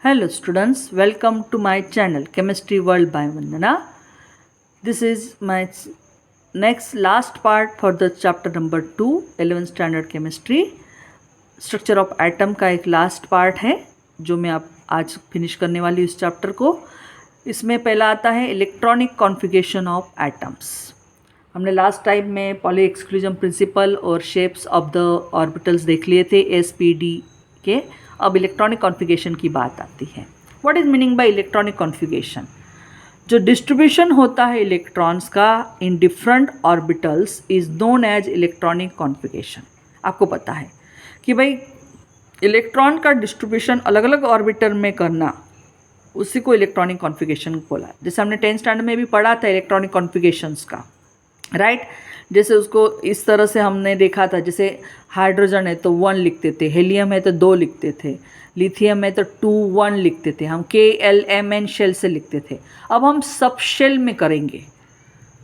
Hello students, welcome to my channel Chemistry World by Vandana. This is my last part for the chapter number 2, 11th standard chemistry. Structure of atom का एक last part है जो मैं आप आज finish करने वाली हूँ इस चैप्टर को. इसमें पहला आता है इलेक्ट्रॉनिक कॉन्फ़िगरेशन ऑफ एटम्स. हमने लास्ट टाइम में पॉली एक्सक्लूजन प्रिंसिपल और शेप्स ऑफ द ऑर्बिटल्स देख लिए थे SPD के. अब इलेक्ट्रॉनिक कॉन्फ़िगरेशन की बात आती है. What is meaning by electronic configuration? जो डिस्ट्रीब्यूशन होता है इलेक्ट्रॉन्स का in different orbitals is known as electronic configuration. आपको पता है कि भाई इलेक्ट्रॉन का डिस्ट्रीब्यूशन अलग अलग ऑर्बिटल में करना, उसी को इलेक्ट्रॉनिक कॉन्फ़िगरेशन बोला. जैसे हमने 10th स्टैंडर्ड में भी पढ़ा था इलेक्ट्रॉनिक कॉन्फ़िगरेशंस का, राइट. जैसे उसको इस तरह से हमने देखा था, जैसे हाइड्रोजन है तो 1 लिखते थे, हीलियम है तो 2 लिखते थे, लिथियम है तो 2 1 लिखते थे, हम KLMN शेल से लिखते थे. अब हम सब शेल में करेंगे,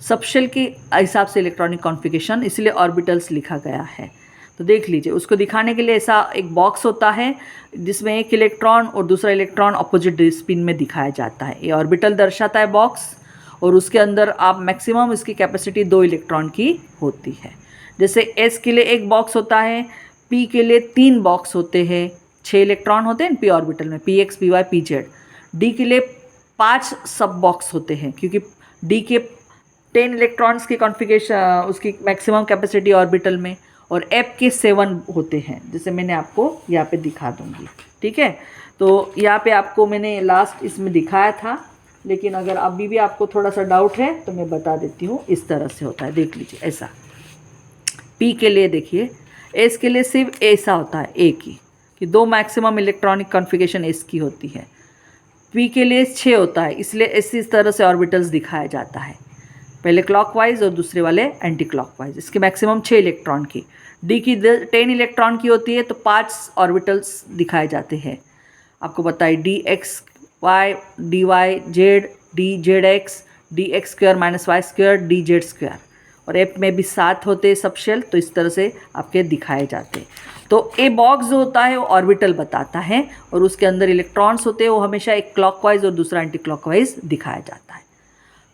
सब शेल के हिसाब से इलेक्ट्रॉनिक कॉन्फ़िगरेशन, इसलिए ऑर्बिटल्स लिखा गया है. तो देख लीजिए, उसको दिखाने के लिए ऐसा एक बॉक्स होता है जिसमें एक इलेक्ट्रॉन और दूसरा इलेक्ट्रॉन अपोजिट स्पिन में दिखाया जाता है. ये ऑर्बिटल दर्शाता है बॉक्स, और उसके अंदर आप मैक्सिमम इसकी कैपेसिटी 2 इलेक्ट्रॉन की होती है. जैसे S के लिए एक बॉक्स होता है, P के लिए 3 बॉक्स होते हैं, 6 इलेक्ट्रॉन होते हैं P ऑर्बिटल में, PX PY PZ. D के लिए 5 सब बॉक्स होते हैं क्योंकि D के 10 इलेक्ट्रॉन्स की कॉन्फ़िगरेशन, उसकी मैक्सिमम कैपेसिटी ऑर्बिटल में, और F के 7 होते हैं, जैसे मैंने आपको यहाँ पे दिखा दूँगी. ठीक है, तो यहाँ पे आपको मैंने लास्ट इसमें दिखाया था, लेकिन अगर अभी भी आपको थोड़ा सा डाउट है तो मैं बता देती हूँ. इस तरह से होता है, देख लीजिए. ऐसा P के लिए देखिए, S के लिए सिर्फ ऐसा होता है A की, कि 2 मैक्सिमम इलेक्ट्रॉनिक कॉन्फ़िगरेशन S की होती है. P के लिए 6 होता है, इसलिए इस तरह से ऑर्बिटल्स दिखाया जाता है, पहले क्लॉकवाइज और दूसरे वाले एंटी क्लॉकवाइज. इसके मैक्सिमम 6 इलेक्ट्रॉन की. D की 10 इलेक्ट्रॉन की होती है तो 5 ऑर्बिटल्स दिखाए जाते हैं. आपको पता है DX Y DY Z DZX DX square minus Y square DZ square, और F में भी 7 होते हैं सब शेल, तो इस तरह से आपके दिखाए जाते हैं. तो ए बॉक्स जो होता है वो ऑर्बिटल बताता है, और उसके अंदर इलेक्ट्रॉन्स होते हैं, वो हमेशा एक क्लॉकवाइज और दूसरा एंटी क्लॉकवाइज दिखाया जाता है.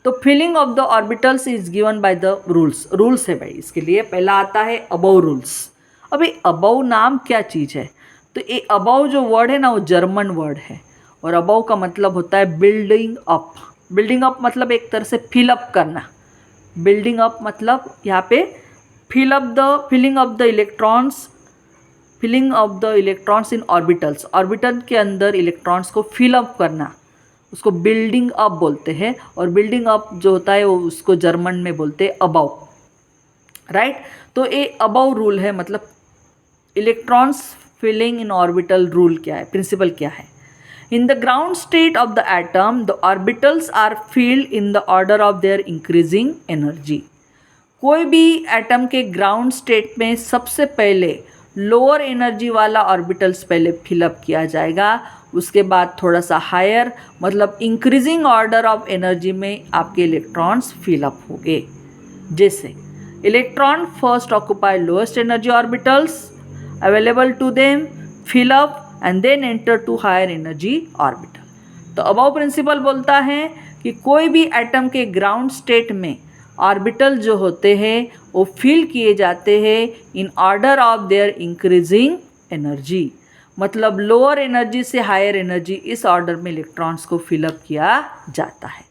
तो filling of the orbitals is given by the rules. Rules है भाई इसके लिए. पहला आता है अबव रूल्स. अभी अबव नाम क्या चीज़ है? तो ये अबव जो वर्ड है ना, वो जर्मन वर्ड है, और अबव का मतलब होता है बिल्डिंग अप. बिल्डिंग अप मतलब एक तरह से फिलअप करना. बिल्डिंग अप मतलब यहाँ पे filling of the electrons in orbitals. Orbital के अंदर इलेक्ट्रॉन्स को फिलअप करना, उसको बिल्डिंग अप बोलते हैं. और बिल्डिंग अप जो होता है वो उसको जर्मन में बोलते हैं अबव, राइट. तो ये अबव रूल है, मतलब electrons filling in orbital rule क्या है, प्रिंसिपल क्या है. In the ground state of the atom, the orbitals are filled in the order of their increasing energy. कोई भी एटम के ग्राउंड स्टेट में सबसे पहले लोअर एनर्जी वाला ऑर्बिटल्स पहले फिलअप किया जाएगा, उसके बाद थोड़ा सा हायर, मतलब इंक्रीजिंग ऑर्डर ऑफ एनर्जी में आपके इलेक्ट्रॉन्स फिलअप होंगे. जैसे electron first occupy lowest energy orbitals available to them, fill up and then enter to higher energy orbital. तो अबव प्रिंसिपल बोलता है कि कोई भी एटम के ग्राउंड स्टेट में ऑर्बिटल जो होते हैं वो फिल किए जाते हैं in order of their increasing energy, मतलब लोअर एनर्जी से हायर एनर्जी, इस ऑर्डर में इलेक्ट्रॉन्स को फिलअप किया जाता है.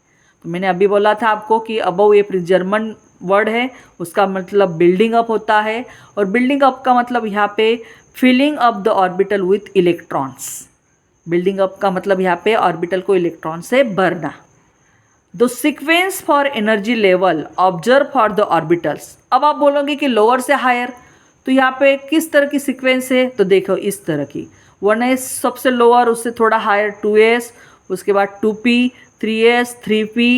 तो मैंने अभी बोला था आपको कि अबव ये जर्मन वर्ड है, उसका मतलब बिल्डिंग अप होता है, और बिल्डिंग अप का मतलब यहाँ पे filling up the orbital with electrons. Building up का मतलब यहाँ पे ऑर्बिटल को इलेक्ट्रॉन से भरना. The sequence for energy level observe for the orbitals. अब आप बोलोगे कि लोअर से हायर, तो यहाँ पे किस तरह की सीक्वेंस है? तो देखो इस तरह की. 1s सबसे लोअर, उससे थोड़ा हायर 2s, उसके बाद 2p 3s 3p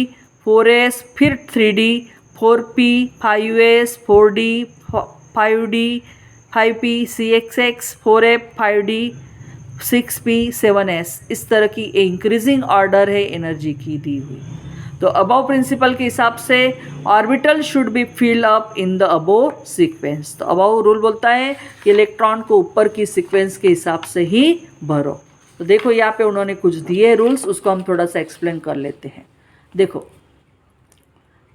4s, फिर 3d 4p 5s 4d 5d 5p 6x 4f 5d 6p 7s. इस तरह की इंक्रीजिंग ऑर्डर है एनर्जी की दी हुई. तो अबव प्रिंसिपल के हिसाब से orbital should be fill up in the above sequence. तो अबव रूल बोलता है कि इलेक्ट्रॉन को ऊपर की सीक्वेंस के हिसाब से ही भरो. तो देखो यहाँ पे उन्होंने कुछ दिए रूल्स, उसको हम थोड़ा सा एक्सप्लेन कर लेते हैं। देखो,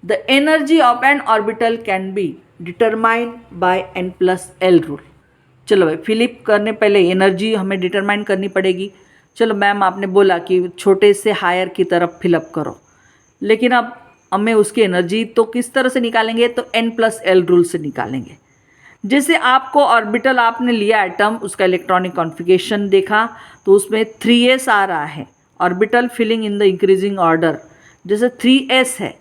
the energy of N orbital can be determined by n+l rule. चलो भाई, फिलिप करने पहले एनर्जी हमें डिटरमाइन करनी पड़ेगी। चलो मैम आपने बोला कि छोटे से हायर की तरफ फिलअप करो, लेकिन अब हमें उसकी एनर्जी तो किस तरह से निकालेंगे, तो n+l रूल से निकालेंगे। जैसे आपको ऑर्बिटल आपने लिया एटम, उसका इलेक्ट्रॉनिक कॉन्फ़िगरेशन देखा तो उसमें 3s आ रहा है, orbital filling in the increasing order. जैसे 3s है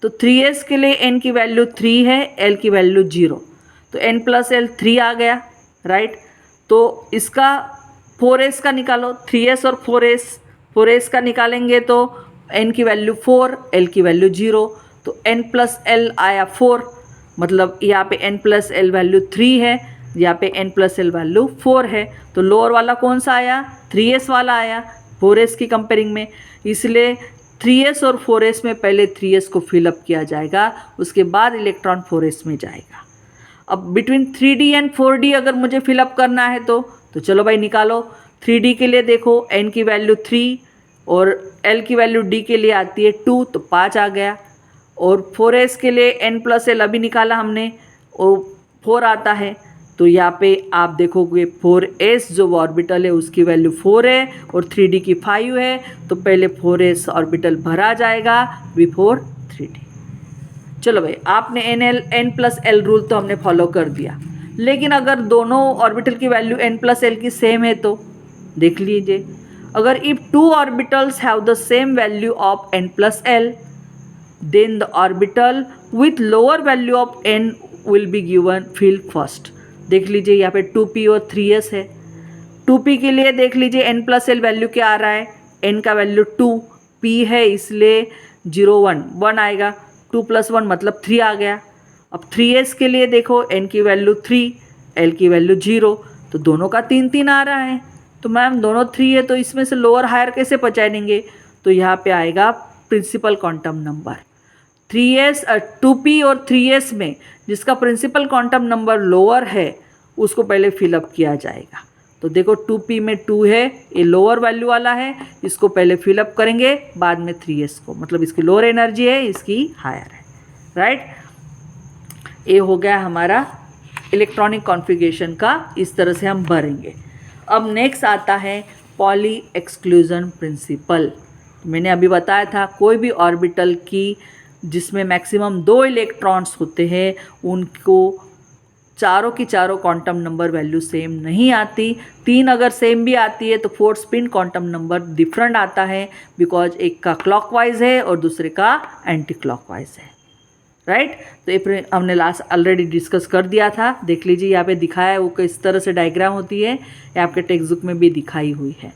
तो 3s के लिए n की वैल्यू 3 है, l की वैल्यू 0, तो n+l 3 आ गया, राइट। तो इसका 4s का निकालो, 3s और 4s का निकालेंगे तो n की वैल्यू 4, l की वैल्यू 0, तो n+l आया 4, मतलब यहाँ पे n+l वैल्यू 3 है, यहाँ पे n+l वैल्यू 4 है। तो लोअर वाला कौन सा आया, 3s वाला आया 4s की कंपेयरिंग में, इसलिए 3s और 4s में पहले 3s को फिलअप किया जाएगा, उसके बाद इलेक्ट्रॉन 4s में जाएगा। अब बिटवीन 3D एंड 4D अगर मुझे फिलअप करना है तो चलो भाई निकालो। 3D के लिए देखो n की वैल्यू 3 और l की वैल्यू d के लिए आती है 2, तो 5 आ गया। और 4s के लिए n+l अभी निकाला हमने, और 4 आता है, तो यहाँ पे आप देखोगे 4s जो ऑर्बिटल है उसकी वैल्यू 4 है और 3D की 5 है, तो पहले 4s ऑर्बिटल भरा जाएगा बिफोर 3D। चलो भाई, आपने n+l रूल तो हमने फॉलो कर दिया, लेकिन अगर दोनों ऑर्बिटल की वैल्यू n+l की सेम है तो देख लीजिए, अगर if 2 orbitals have the same value of n+l, then the orbital with lower value of n will be given field first। देख लीजिए यहाँ पे 2p और 3s है। 2p के लिए देख लीजिए n+l वैल्यू क्या आ रहा है, n का वैल्यू 2, p है इसलिए 0 1 1 आएगा, 2 + 1 मतलब 3 आ गया। अब 3s के लिए देखो n की वैल्यू 3, l की वैल्यू 0, तो दोनों का 3 3 आ रहा है। तो मैम दोनों 3 है तो इसमें से लोअर हायर कैसे पहुँचाएंगे, तो यहाँ पे आएगा principal quantum number 3s 2p और 3s में जिसका प्रिंसिपल क्वांटम नंबर लोअर है उसको पहले फिलअप किया जाएगा। तो देखो 2p में 2 है, ये लोअर वैल्यू वाला है, इसको पहले फिलअप करेंगे, बाद में 3s को, मतलब इसकी लोअर एनर्जी है, इसकी हायर है, राइट। ये हो गया हमारा इलेक्ट्रॉनिक कॉन्फ़िगरेशन का, इस तरह से हम भरेंगे। अब नेक्स्ट आता है पॉली एक्सक्लूजन प्रिंसिपल। मैंने अभी बताया था कोई भी ऑर्बिटल की जिसमें मैक्सिमम 2 इलेक्ट्रॉन्स होते हैं उनको चारों की चारों क्वांटम नंबर वैल्यू सेम नहीं आती। 3 अगर सेम भी आती है तो 4 स्पिन क्वांटम नंबर डिफरेंट आता है, बिकॉज एक का क्लॉकवाइज है और दूसरे का एंटी क्लॉकवाइज है, राइट। तो ये हमने लास्ट ऑलरेडी डिस्कस कर दिया था, देख लीजिए यहाँ पे दिखाया है वो किस तरह से डायग्राम होती है, ये आपके टेक्स्ट बुक में भी दिखाई हुई है।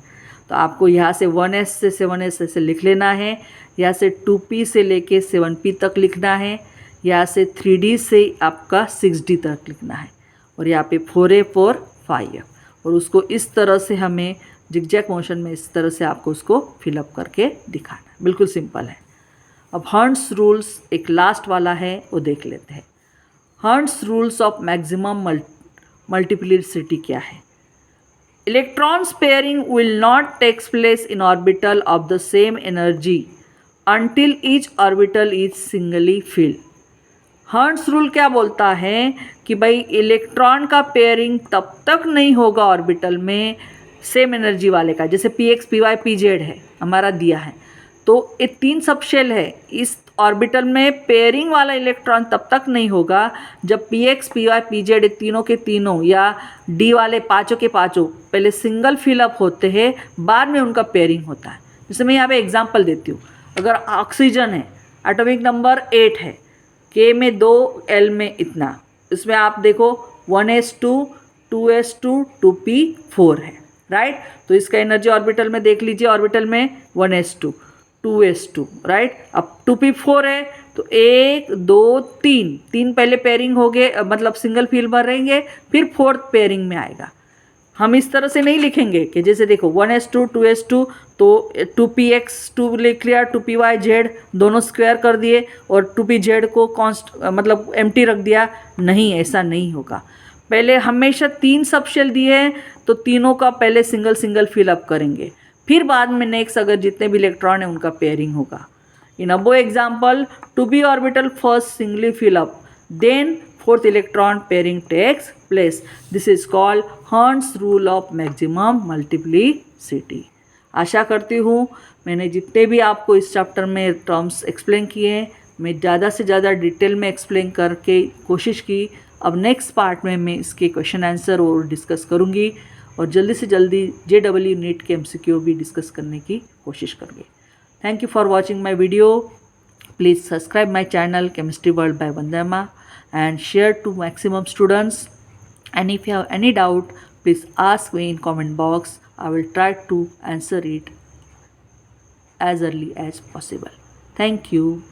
तो आपको यहाँ से 1s से 7s ऐसे लिख लेना है, यहाँ से 2p से लेके 7p तक लिखना है, यहाँ से 3d से आपका 6d तक लिखना है, और यहाँ पे 4a 4 5f, और उसको इस तरह से हमें जिगजैग मोशन में इस तरह से आपको उसको फिलअप करके दिखाना है। बिल्कुल सिंपल है। अब हर्ट्ज़ रूल्स एक लास्ट वाला है, वो देख लेते हैं। Hertz rules of maximum multiplicity क्या है। Electrons pairing will not take place in orbital of the same energy until each orbital is singly filled। Hertz rule क्या बोलता है कि भाई इलेक्ट्रॉन का पेयरिंग तब तक नहीं होगा ऑर्बिटल में सेम एनर्जी वाले का, जैसे px py pz है हमारा दिया है, तो ये 3 सबशेल है, इस ऑर्बिटल में पेयरिंग वाला इलेक्ट्रॉन तब तक नहीं होगा जब px py pz तीनों के तीनों या d वाले पाँचों के पाँचों पहले सिंगल फिलअप होते हैं, बाद में उनका पेयरिंग होता है। जैसे मैं यहाँ पे एग्जांपल देती हूँ, अगर ऑक्सीजन है, एटॉमिक नंबर 8 है, k में 2 l में इतना, इसमें आप देखो 1s2 2s2 2p4 है, राइट। तो इसका एनर्जी ऑर्बिटल में देख लीजिए, ऑर्बिटल में 1s2 2s2, राइट। अब 2p4 है तो 1 2 3 पहले पेयरिंग हो गए, मतलब सिंगल फील भरेंगे, फिर 4th पेयरिंग में आएगा। हम इस तरह से नहीं लिखेंगे कि जैसे देखो 1s2 2s2 तो 2px2 लिख लिया, 2pyz दोनों स्क्वायर कर दिए और 2pz को मतलब एम्प्टी रख दिया, नहीं, ऐसा नहीं होगा। पहले हमेशा 3 सबशेल दिए हैं तो तीनों का पहले सिंगल सिंगल फिलअप करेंगे, फिर बाद में नेक्स्ट अगर जितने भी इलेक्ट्रॉन हैं उनका पेयरिंग होगा. In above example, 2p orbital first singly fill up, then fourth electron pairing takes place. This is called Hund's rule of maximum multiplicity. आशा करती हूँ मैंने जितने भी आपको इस चैप्टर में टर्म्स एक्सप्लेन किए मैं ज़्यादा से ज़्यादा डिटेल में एक्सप्लेन करके कोशिश की. अब नेक्स्ट पार्ट में मैं इसके क्वेश्चन आंसर और डिस्कस करूँगी और जल्दी से जल्दी JEE नीट के MCQ भी डिस्कस करने की कोशिश करूँगी. Thank you for watching my video. Please subscribe my channel Chemistry World by Vandana and share to maximum students. And if you have any doubt, please ask me in comment box. I will try to answer it as early as possible. Thank you.